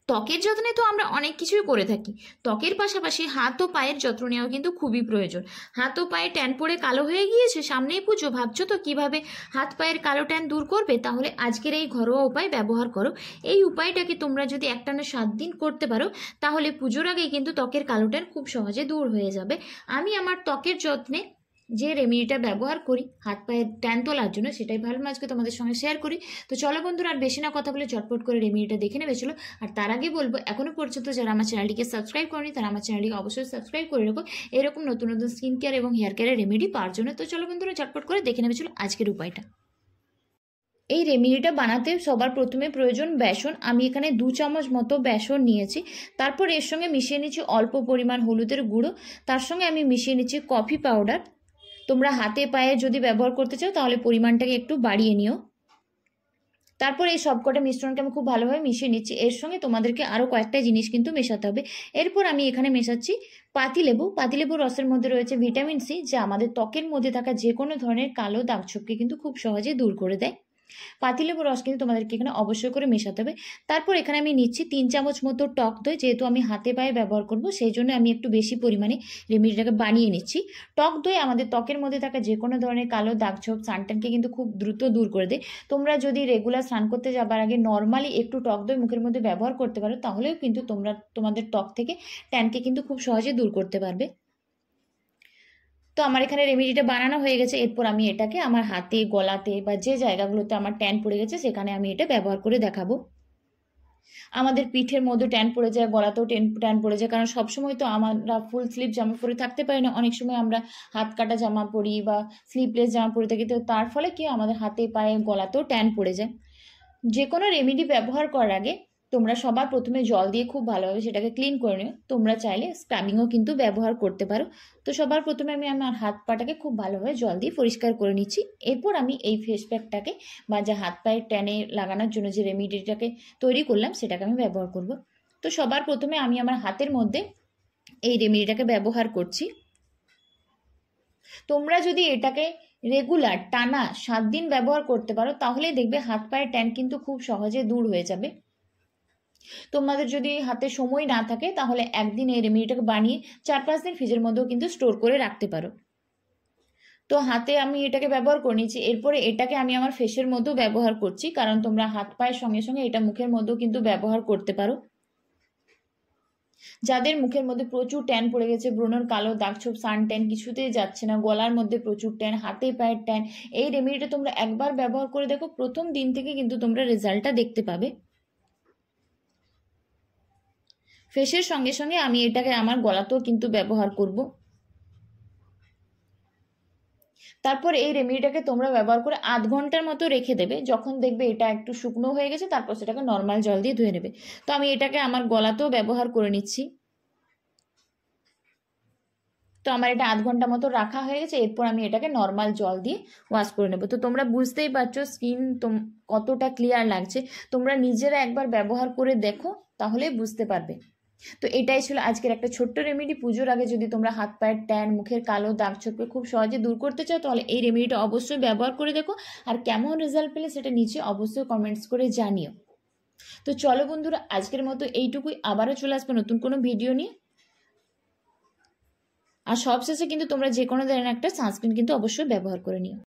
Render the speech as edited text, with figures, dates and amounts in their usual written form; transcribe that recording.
ত্বকের যত্নে তো আমরা অনেক কিছুই করে থাকি, ত্বকের পাশাপাশি হাত ও পায়ের যত্ন নেওয়া কিন্তু খুবই প্রয়োজন। হাত ও পায়ে ট্যান পড়ে কালো হয়ে গিয়েছে, সামনেই পুজো, ভাবছো তো কিভাবে হাত পায়ের কালো ট্যান দূর করবে? তাহলে আজকের এই ঘরোয়া উপায় ব্যবহার করো। এই উপায়টাকে তোমরা যদি একটানা 7 দিন করতে পারো, তাহলে পুজোর আগেই কিন্তু ত্বকের কালো ট্যান খুব সহজে দূর হয়ে যাবে। আমি আমার ত্বকের যত্নে যে রেমেডিটা ব্যবহার করি হাত পায়ের ট্যান তোলার জন্য, সেটাই ভাবলাম আজকে তোমাদের সঙ্গে শেয়ার করি। তো চলো বন্ধুরা, আর বেশি না কথা বলে চটপট করে রেমেডিটা দেখে নেবে চলো। আর তার আগে বলবো, এখনো পর্যন্ত যারা আমার চ্যানেলটিকে সাবস্ক্রাইব করেনি তারা আমার চ্যানেলটিকে অবশ্যই সাবস্ক্রাইব করে রাখো এরকম নতুন নতুন স্কিন কেয়ার এবং হেয়ার কেয়ারের রেমেডি পাওয়ার জন্য। তো চলো বন্ধুরা, চটপট করে দেখে নেবে চলো আজকের উপায়টা। এই রেমেডিটা বানাতে সবার প্রথমে প্রয়োজন বেসন। আমি এখানে 2 চামচ মতো বেসন নিয়েছি। তারপর এর সঙ্গে মিশিয়ে নিচ্ছি অল্প পরিমাণ হলুদের গুঁড়ো। তার সঙ্গে আমি মিশিয়ে নিচ্ছি কফি পাউডার। তোমরা হাতে পায়ে যদি ব্যবহার করতে চাও তাহলে পরিমাণটাকে একটু বাড়িয়ে নিও। তারপর এই সবকটা মিশ্রণকে আমি খুব ভালোভাবে মিশিয়ে নিচ্ছি। এর সঙ্গে তোমাদেরকে আরও কয়েকটা জিনিস কিন্তু মেশাতে হবে। এরপর আমি এখানে মেশাচ্ছি পাতিলেবু। পাতিলেবুর রসের মধ্যে রয়েছে ভিটামিন সি, যা আমাদের ত্বকের মধ্যে থাকা যে কোনো ধরনের কালো দাগছোপকে কিন্তু খুব সহজে দূর করে দেয়। পাতিলেবুর রস কিন্তু তোমাদেরকে এখানে অবশ্যই করে মেশাতে হবে। তারপর এখানে আমি নিচ্ছি 3 চামচ মতো টক দই। যেহেতু আমি হাতে পায়ে ব্যবহার করব, সেই জন্য আমি একটু বেশি পরিমাণে রেমেডিটাকে বানিয়ে নিচ্ছি। টক দই আমাদের ত্বকের মধ্যে থাকা যে কোনো ধরনের কালো দাগছোপ, সানট্যানকে কিন্তু খুব দ্রুত দূর করে দেয়। তোমরা যদি রেগুলার স্নান করতে যাবার আগে নর্মালি একটু টক দই মুখের মধ্যে ব্যবহার করতে পারো, তাহলেও কিন্তু তোমরা তোমাদের ত্বক থেকে ট্যানকে কিন্তু খুব সহজে দূর করতে পারবে। তো আমার এখানে রেমেডিটা বানানো হয়ে গেছে। এরপর আমি এটাকে আমার হাতে, গলাতে বা যে জায়গাগুলোতে আমার ট্যান পড়ে গেছে সেখানে আমি এটা ব্যবহার করে দেখাবো। আমাদের পিঠের মধ্যে ট্যান পড়ে যায়, গলাতেও ট্যান পড়ে যায়, কারণ সবসময় তো আমরা ফুল স্লিভ জামা পরে থাকতে পারি না। অনেক সময় আমরা হাত কাটা জামা পরি বা স্লিভলেস জামা পরে থাকি। তো তার ফলে কি আমাদের হাতে, পায়ে, গলাতেও ট্যান পড়ে যায়। যে কোনো রেমেডি ব্যবহার করার আগে তোমরা সবার প্রথমে জল দিয়ে খুব ভালোভাবে সেটাকে ক্লিন করে নিও। তোমরা চাইলে স্ক্রাবিংও কিন্তু ব্যবহার করতে পারো। তো সবার প্রথমে আমি আমার হাত পাটাকে খুব ভালোভাবে জল দিয়ে পরিষ্কার করে নিচ্ছি। এরপর আমি এই ফেস প্যাকটাকে বা যে হাত পায়ের ট্যানে লাগানোর জন্য যে রেমেডিটাকে তৈরি করলাম সেটাকে আমি ব্যবহার করব। তো সবার প্রথমে আমি আমার হাতের মধ্যে এই রেমেডিটাকে ব্যবহার করছি। তোমরা যদি এটাকে রেগুলার টানা 7 দিন ব্যবহার করতে পারো, তাহলে দেখবে হাত পায়ের ট্যান কিন্তু খুব সহজে দূর হয়ে যাবে। তোমাদের যদি হাতে সময় না থাকে তাহলে একদিন এই রেমেডিটাকে বানিয়ে 4-5 দিন ফ্রিজের মধ্যেও কিন্তু স্টোর করে রাখতে পারো। তো হাতে আমি এটাকে ব্যবহার করে নিচ্ছি। এরপরে এটাকে আমি আমার ফেসের মধ্যেও ব্যবহার করছি, কারণ তোমরা হাত পায়ের সঙ্গে সঙ্গে এটা মুখের মধ্যেও কিন্তু ব্যবহার করতে পারো। যাদের মুখের মধ্যে প্রচুর ট্যান পড়ে গেছে, ব্রণর কালো দাগছোপ, সান ট্যান কিছুতেই যাচ্ছে না, গলার মধ্যে প্রচুর ট্যান, হাতে পায়ের ট্যান, এই রেমেডিটা তোমরা একবার ব্যবহার করে দেখো, প্রথম দিন থেকে কিন্তু তোমরা রেজাল্টটা দেখতে পাবে। ফেসের সঙ্গে সঙ্গে আমি এটাকে আমার গলাতেও কিন্তু ব্যবহার করব। তারপর এই রেমেডিটাকে তোমরা ব্যবহার করে 8 ঘন্টার মতো রেখে দেবে। যখন দেখবে এটা একটু শুকনো হয়ে গেছে, তারপর সেটাকে নর্মাল জল দিয়ে ধুয়ে নেবে। তো আমি এটাকে আমার গলাতেও ব্যবহার করে নিচ্ছি। তো আমার এটা 8 ঘন্টা মতো রাখা হয়ে গেছে। এরপর আমি এটাকে নর্মাল জল দিয়ে ওয়াশ করে নেব। তো তোমরা বুঝতেই পারছো স্কিন কতটা ক্লিয়ার লাগছে। তোমরা নিজেরা একবার ব্যবহার করে দেখো, তাহলে বুঝতে পারবে। তো এটাই ছিল আজকের একটা ছোট্ট রেমেডি। পুজোর আগে যদি তোমরা হাত পায়ের ট্যান, মুখের কালো দাগছোপকে খুব সহজে দূর করতে চাও, তাহলে এই রেমেডিটা অবশ্যই ব্যবহার করে দেখো। আর কেমন রেজাল্ট পেলে সেটা নিচে অবশ্যই কমেন্টস করে জানিও। তো চলো বন্ধুরা, আজকের মতো এইটুকুই। আবারও চলে আসবে নতুন কোনো ভিডিও নিয়ে। আর সবশেষে কিন্তু তোমরা যে কোনো ধরনের একটা সানস্ক্রিন কিন্তু অবশ্যই ব্যবহার করে নিও।